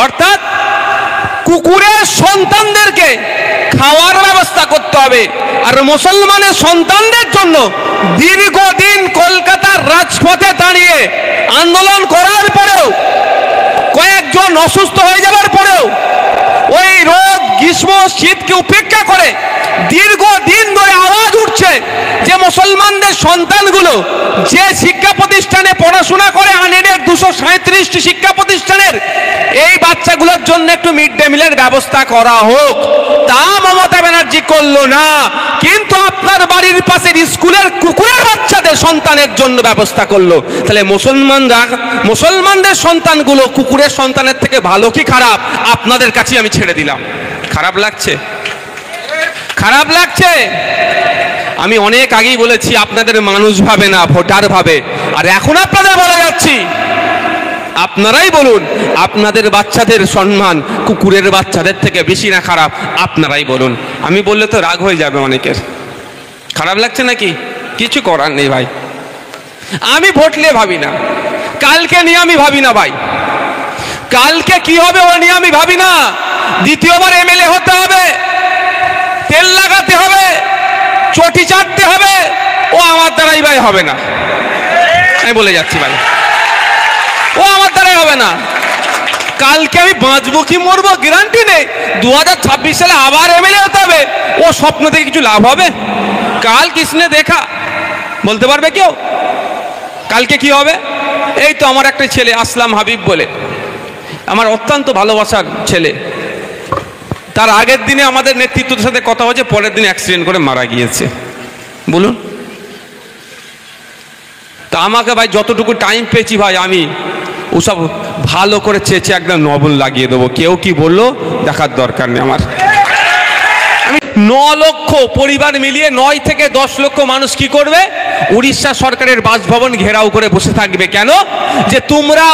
অর্থাৎ কুকুরের সন্তানদেরকে খাওয়ার ব্যবস্থা করতে হবে, আর মুসলমানের সন্তানদের জন্য দীর্ঘদিন কলকাতার রাজপথে দাঁড়িয়ে আন্দোলন করার পরেও, কয়েকজন অসুস্থ হয়ে যাওয়ার পরেও, ওই রোদ গ্রীষ্ম শীতকে উপেক্ষা করে দীর্ঘদিন ধরে আওয়াজ উঠছে যে মুসলমানদের সন্তানগুলো যে শিক্ষা প্রতিষ্ঠানে পড়াশোনা করে, আনএডেড 237টি শিক্ষা প্রতিষ্ঠানের, এই বাচ্চাগুলোর জন্য একটু মিড ডে মিলের ব্যবস্থা করা হোক। তা মমতা ব্যানার্জি করলো না, কিন্তু আপনার বাড়ির পাশের স্কুলের কুকুরের বাচ্চাদের সন্তানের জন্য ব্যবস্থা করলো। তাহলে মুসলমানদের সন্তানগুলো কুকুরের সন্তানের থেকে ভালো কি খারাপ, আপনাদের কাছে আমি ছেড়ে দিলাম। খারাপ লাগছে? খারাপ লাগছে? আমি অনেক আগেই বলেছি আপনাদের মানুষ ভাবে না, ভোটার ভাবে। আর এখন আপনাদের বলে যাচ্ছি, আপনারাই বলুন আপনাদের বাচ্চাদের সম্মান কুকুরের বাচ্চাদের থেকে বেশি না খারাপ? আপনারাই বলুন। আমি বললে তো রাগ হয়ে যাবে অনেকের। খারাপ লাগছে নাকি? কিছু করার নেই ভাই। আমি ভোট নিয়ে ভাবি না, কালকে নিয়ে আমি ভাবি না ভাই। কালকে কি হবে ও নিয়ে আমি ভাবি না। দ্বিতীয়বার এমএলএ হতে হবে, তেল লাগাতে হবে, চটি চাটতে হবে, ও আমার দ্বারাই ভাই হবে না। আমি বলে যাচ্ছি ভাই, ও আমার দ্বারাই হবে না। কালকে আমি বাঁচবো কি মরবো গ্যারান্টি নেই। 2026 সালে আবার এমএলএ হতে হবে, ও স্বপ্ন থেকে কিছু লাভ হবে? কাল কিসনে দেখা বলতে পারবে কেউ? কালকে কি হবে? এই তো আমার একটা ছেলে আসলাম হাবিব বলে, আমার অত্যন্ত ভালোবাসার ছেলে, তার আগের দিনে আমাদের নেতৃত্বের সাথে কথা হচ্ছে, পরের দিন অ্যাক্সিডেন্ট করে মারা গিয়েছে। বলুন তা আমাকে ভাই যতটুকু টাইম পেয়েছি ভাই, আমি ওসব ভালো করে চেয়েছে একদম নবল লাগিয়ে দেবো। কেউ কি বললো দেখার দরকার নেই আমার। আমি 9 লক্ষ পরিবার মিলিয়ে 9 থেকে 10 লক্ষ মানুষ কি করবে? উড়িষ্যা সরকারের বাসভবন ঘেরাও করে বসে থাকবে। কেন? যে তোমরা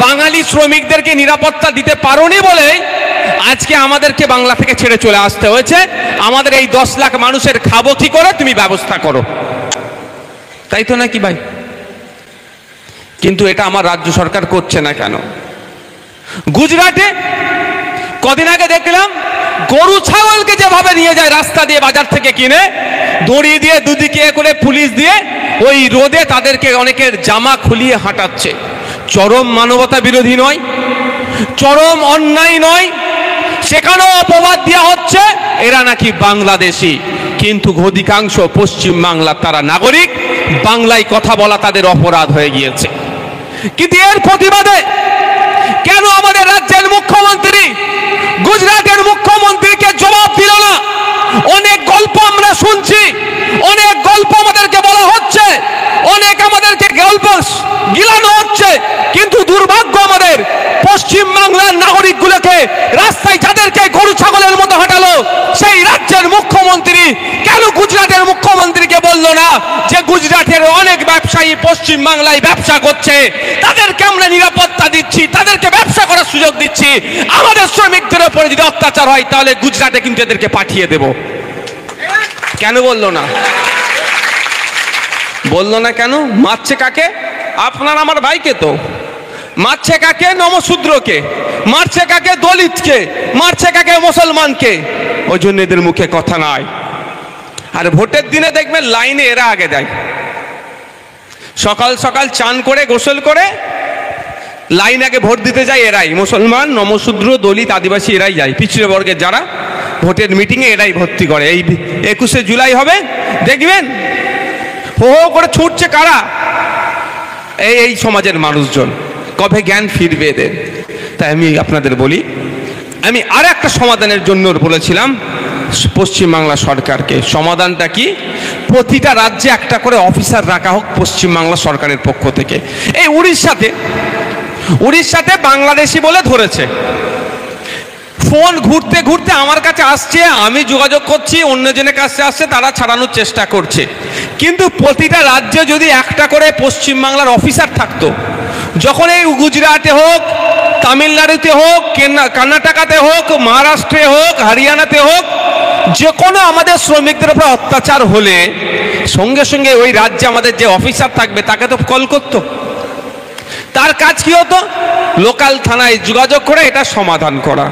বাঙালি শ্রমিকদেরকে নিরাপত্তা দিতে পারোনি বলে আজকে আমাদেরকে বাংলা থেকে ছেড়ে চলে আসতে হয়েছে। আমাদের এই 10 লাখ মানুষের খাবো কি করে, তুমি ব্যবস্থা করো। তাই তো নাকি ভাই? কিন্তু এটা আমার রাজ্য সরকার করছে না কেন? গুজরাটে কদিন আগে দেখলাম গরু ছাগলকে যেভাবে নিয়ে যায় রাস্তা দিয়ে বাজার থেকে কিনে, দড়ি দিয়ে দুদিকে করে পুলিশ দিয়ে ওই রোদে তাদেরকে অনেকের জামা খুলিয়ে হাঁটাচ্ছে। চরম মানবতা বিরোধী নয়? চরম অন্যায় নয়? সেখানেও অপবাদ দেওয়া হচ্ছে এরা নাকি বাংলাদেশি, কিন্তু অধিকাংশ পশ্চিম বাংলার তারা নাগরিক, বাংলায় কথা বলা তাদের অপরাধ হয়ে গিয়েছে। কিন্তু এর প্রতিবাদে কেন আমাদের রাজ্যের মুখ্যমন্ত্রী গুজরাটের মুখ্যমন্ত্রীকে জবাব দিল না? অনেক গল্প আমরা শুনছি, অনেক গল্প আমাদেরকে বলা হচ্ছে, অনেক আমাদেরকে গল্প গিলানো হচ্ছে, কিন্তু দুর্ভাগ্য আমাদের পশ্চিম বাংলার নাগরিকগুলোকে রাস্তায় যাদেরকে গরু ছাগলের মতো হাঁটালো সেই রাজ্যের মুখ্যমন্ত্রী কেন গুজরাটের মুখ্যমন্ত্রীকে বলল না যে গুজরাটের অনেক ব্যবসায়ী পশ্চিম বাংলায় ব্যবসা করছে, তাদেরকে আমরা নিরাপত্তা দিচ্ছি, তাদেরকে ব্যবসা করার সুযোগ দিচ্ছি, আমাদের শ্রমিকদের উপরে যদি অত্যাচার হয় তাহলে গুজরাটে কিন্তু এদেরকে পাঠিয়ে দেব? কেন বললো না? বললো না কেন? মারছে কাকে? আপনার আমার ভাইকে তো। মারছে কাকে? নমশূদ্রকে। মারছে কাকে? দলিতকে। মারছে কাকে? মুসলমানকে। ওই জন্য এদের মুখে কথা নাই। আর ভোটের দিনে দেখবেন লাইনে এরা আগে যায়, সকাল সকাল চান করে গোসল করে লাইন আগে ভোট দিতে যায় এরাই। মুসলমান, নমশূদ্র, দলিত, আদিবাসী এরাই যায়। পিছিয়ে বর্গের যারা ভোটের মিটিংয়ে এরাই ভর্তি করে। এই 21শে জুলাই হবে, দেখবেন হো হো করে ছুটছে কারা? এই সমাজের মানুষজন। কবে জ্ঞান ফিরবে এদের? তাই আমি আপনাদের বলি, আমি আর একটা সমাধানের জন্য বলেছিলাম পশ্চিমবাংলা সরকারকে। সমাধানটা কি? প্রতিটা রাজ্যে একটা করে অফিসার রাখা হোক পশ্চিমবাংলা সরকারের পক্ষ থেকে। এই উড়িষ্যাতে বাংলাদেশি বলে ধরেছে, ফোন ঘুরতে ঘুরতে আমার কাছে আসছে, আমি যোগাযোগ করছি, অন্যজনের কাছে আসছে, তারা ছাড়ানোর চেষ্টা করছে। কিন্তু প্রতিটা রাজ্যে যদি একটা করে পশ্চিমবাংলার অফিসার থাকতো, যখন এই গুজরাটে হোক, তামিলনাড়ুতে হোক, কর্ণাটকাতে হোক, মহারাষ্ট্রে হোক, হরিয়ানাতে হোক, যে কোনো আমাদের শ্রমিকদের উপর অত্যাচার হলে সঙ্গে সঙ্গে ওই রাজ্যে আমাদের যে অফিসার থাকবে তাকে তো কল করতো। তার কাজ কি হতো? লোকাল থানায় যোগাযোগ করে এটা সমাধান করা।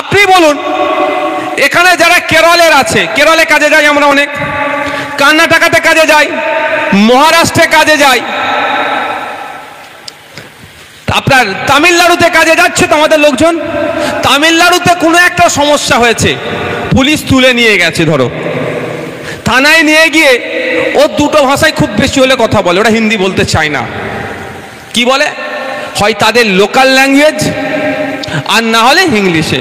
আপনি বলুন, এখানে যারা কেরলের আছে, কেরলে কাজে যাই আমরা অনেক, কর্ণাটকাতে কাজে যাই, মহারাষ্ট্রে কাজে যাই, আপনার তামিলনাড়ুতে কাজে যাচ্ছে তো আমাদের লোকজন। তামিলনাড়ুতে কোনো একটা সমস্যা হয়েছে, পুলিশ তুলে নিয়ে গেছে, ধরো থানায় নিয়ে গিয়ে ও দুটো ভাষায় খুব বেশি হলে কথা বলে, ওরা হিন্দি বলতে চায় না। কি বলে? হয় তাদের লোকাল ল্যাঙ্গুয়েজ আর না হলে ইংলিশে।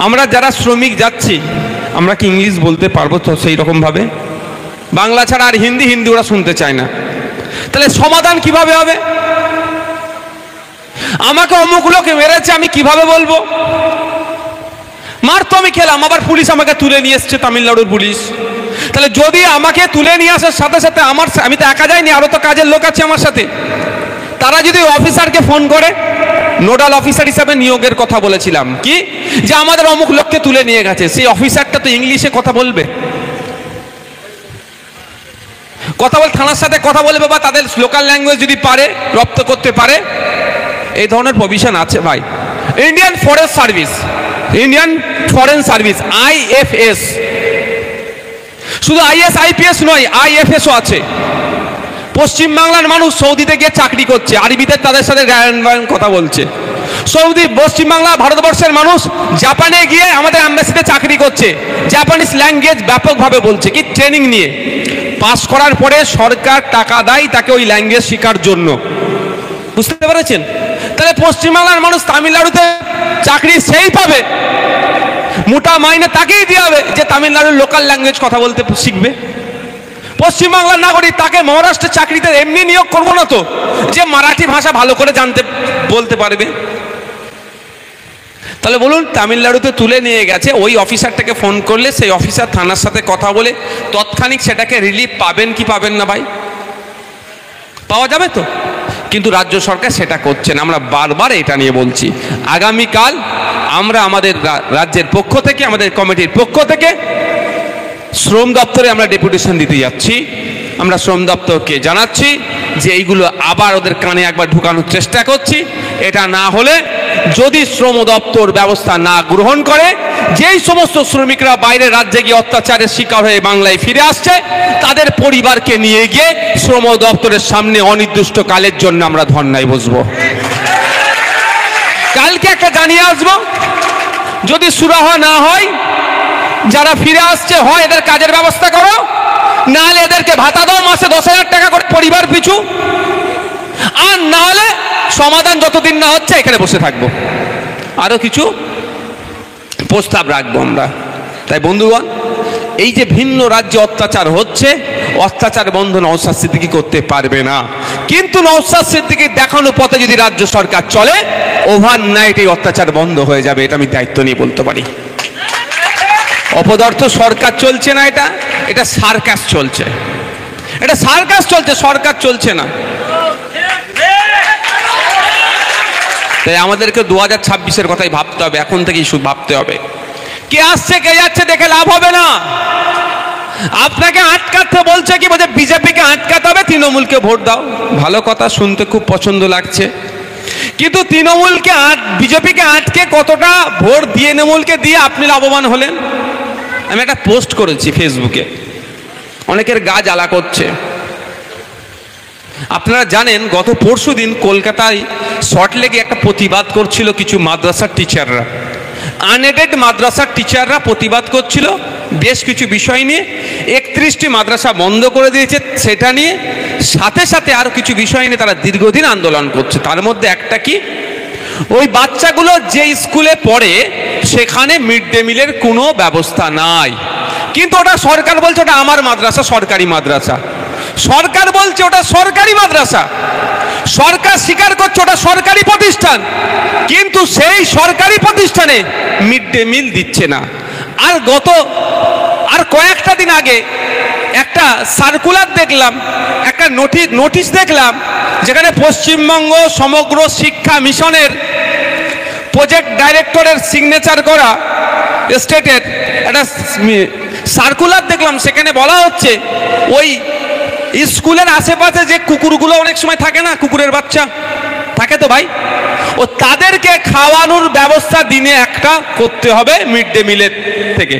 আমরা যারা শ্রমিক যাচ্ছি আমরা কি ইংলিশ বলতে পারবো তো সেই রকম ভাবে? বাংলা ছাড়া আর হিন্দি, হিন্দি ওরা শুনতে চায় না। তাহলে সমাধান কিভাবে হবে? আমাকে অমুক লোকে মেরেছে, আমি কিভাবে বলবো? মার তো আমি খেলাম, আবার পুলিশ আমাকে তুলে নিয়ে এসছে, তামিলনাড়ুর পুলিশ। তাহলে যদি আমাকে তুলে নিয়ে আসার সাথে সাথে আমি তো একা যাইনি, আরো তো কাজের লোক আছে আমার সাথে, তারা যদি অফিসারকে ফোন করে, নোডাল অফিসার হিসাবে নিয়োগের কথা বলেছিলাম, কি যে আমাদের অমুক লোককে তুলে নিয়ে গেছে, সেই অফিসারটা তো ইংলিশে কথা বলবে, থানার সাথে কথা বলবে, বা তাদের লোকাল ল্যাঙ্গুয়েজ যদি পারে, রপ্ত করতে পারে। এই ধরনের প্রভিশন আছে ভাই। Indian forest service, Indian foreign service, IFS, শুধু IS IPS নয়, IFSও আছে। পশ্চিমবাংলার মানুষ সৌদিতে গিয়ে চাকরি করছে, আরবিতে তাদের সাথে কথা বলছে। সৌদি, পশ্চিমবাংলা, ভারতবর্ষের মানুষ জাপানে গিয়ে আমাদের অ্যাম্বাসিতে চাকরি করছে, জাপানিজ ল্যাঙ্গুয়েজ ব্যাপকভাবে বলছে, কি ট্রেনিং নিয়ে। পাস করার পরে সরকার টাকা দেয় তাকে ওই ল্যাঙ্গুয়েজ শেখার জন্য। বুঝতে পেরেছেন? তাহলে পশ্চিমবাংলার মানুষ তামিলনাড়ুতে চাকরি সেই পাবে, মোটা মাইনে তাকেই দিয়ে হবে যে তামিলনাড়ুর লোকাল ল্যাঙ্গুয়েজ কথা বলতে শিখবে। পশ্চিমবাংলার নাগরিক তাকে মহারাষ্ট্রের চাকরিতে এমনি নিয়োগ করবো না তো, যে মারাঠি ভাষা ভালো করে বলতে পারবে। তাহলে বলুন, তামিলনাড়ুতে তুলে নিয়ে গেছে, ওই অফিসারটাকে ফোন করলে সেই অফিসার থানার সাথে কথা বলে তৎক্ষণিক সেটাকে রিলিফ পাবেন কি পাবেন না ভাই? পাওয়া যাবে তো। কিন্তু রাজ্য সরকার সেটা করছে না। আমরা বারবার এটা নিয়ে বলছি, আগামীকাল আমরা আমাদের রাজ্যের পক্ষ থেকে, আমাদের কমিটির পক্ষ থেকে শ্রম দপ্তরে আমরা ডেপুটেশন দিতে যাচ্ছি। আমরা শ্রম দপ্তরকে জানাচ্ছি যে এইগুলো আবার ওদের কানে একবার ঢুকানোর চেষ্টা করছি। এটা না হলে যদি শ্রম দপ্তর ব্যবস্থা না গ্রহণ করে, যেই সমস্ত শ্রমিকরা বাইরের রাজ্যে গিয়ে অত্যাচারের শিকার হয়ে বাংলায় ফিরে আসছে, তাদের পরিবারকে নিয়ে গিয়ে শ্রম দপ্তরের সামনে অনির্দিষ্টকালের জন্য আমরা ধর্নায় বসবো। কালকে একটা জানিয়ে আসবো, যদি সুরাহা না হয়, যারা ফিরে আসছে হয় এদের কাজের ব্যবস্থা করো, নাহলে এদেরকে ভাতা দাও মাসে 10,000 টাকা করে পরিবার পিছু, আর নাহলে সমাধান যতদিন না হচ্ছে এখানে বসে থাকবো। আরো কিছু প্রস্তাব রাখবো আমরা। তাই বন্ধুগণ, এই যে ভিন্ন রাজ্যে অত্যাচার হচ্ছে, অত্যাচার বন্ধ নওশাদ সিদ্দিকী করতে পারবে না। কিন্তু নওশাদ সিদ্দিকীর দেখানো পথে যদি রাজ্য সরকার চলে, ওভারনাইট এই অত্যাচার বন্ধ হয়ে যাবে। এটা আমি দায়িত্ব নিয়ে বলতে পারি। অপদার্থ সরকার চলছে না, এটা সার্কাস চলছে, এটা সার্কাস চলছে, সরকার চলছে না। তাই আমাদেরকে 2026-এর কথাই ভাবতে হবে, এখন থেকেই শুধু ভাবতে হবে। কে আসছে কে যাচ্ছে দেখে লাভ হবে না। আপনাকে আটকাতে বলছে কি, বলছে বিজেপিকে আটকাতে হবে, তৃণমূলকে ভোট দাও। ভালো কথা, শুনতে খুব পছন্দ লাগছে, কিন্তু তৃণমূলকে বিজেপিকে আটকে কতটা ভোট দিয়ে তৃণমূলকে দিয়ে আপনি লাভবান হলেন? আমি একটা পোস্ট করেছি ফেসবুকে, অনেকের গা জ্বালা করছে। আপনারা জানেন, গত পরশুদিন কলকাতায় সল্টলেকে একটা প্রতিবাদ করছিল কিছু মাদ্রাসার টিচাররা, আনএডেড মাদ্রাসার টিচাররা প্রতিবাদ করছিল বেশ কিছু বিষয় নিয়ে। 31টি মাদ্রাসা বন্ধ করে দিয়েছে সেটা নিয়ে, সাথে সাথে আরো কিছু বিষয় নিয়ে তারা দীর্ঘদিন আন্দোলন করছে। তার মধ্যে একটা কি, ওই বাচ্চাগুলো যে স্কুলে পড়ে সেখানে মিড ডে মিলের কোনো ব্যবস্থা নাই। কিন্তু ওটা সরকার বলছে ওটা আমার মাদ্রাসা, সরকারি মাদ্রাসা। সরকার বলছে ওটা সরকারি মাদ্রাসা, সরকার স্বীকার করছে ওটা সরকারি প্রতিষ্ঠান, কিন্তু সেই সরকারি প্রতিষ্ঠানে মিড ডে মিল দিচ্ছে না। আর কয়েকটা দিন আগে একটা সার্কুলার দেখলাম, একটা নোটিশ দেখলাম, যেখানে পশ্চিমবঙ্গ সমগ্র শিক্ষা মিশনের প্রজেক্ট ডাইরেক্টরের সিগনেচার করা স্টেটের একটা সার্কুলার দেখলাম। সেখানে বলা হচ্ছে ওই স্কুলের আশেপাশে যে কুকুরগুলো অনেক সময় থাকে না, কুকুরের বাচ্চা, থাকে তো ভাই, ও তাদেরকে খাওয়ানোর ব্যবস্থা দিনে একটা করতে হবে মিড ডে মিলের থেকে।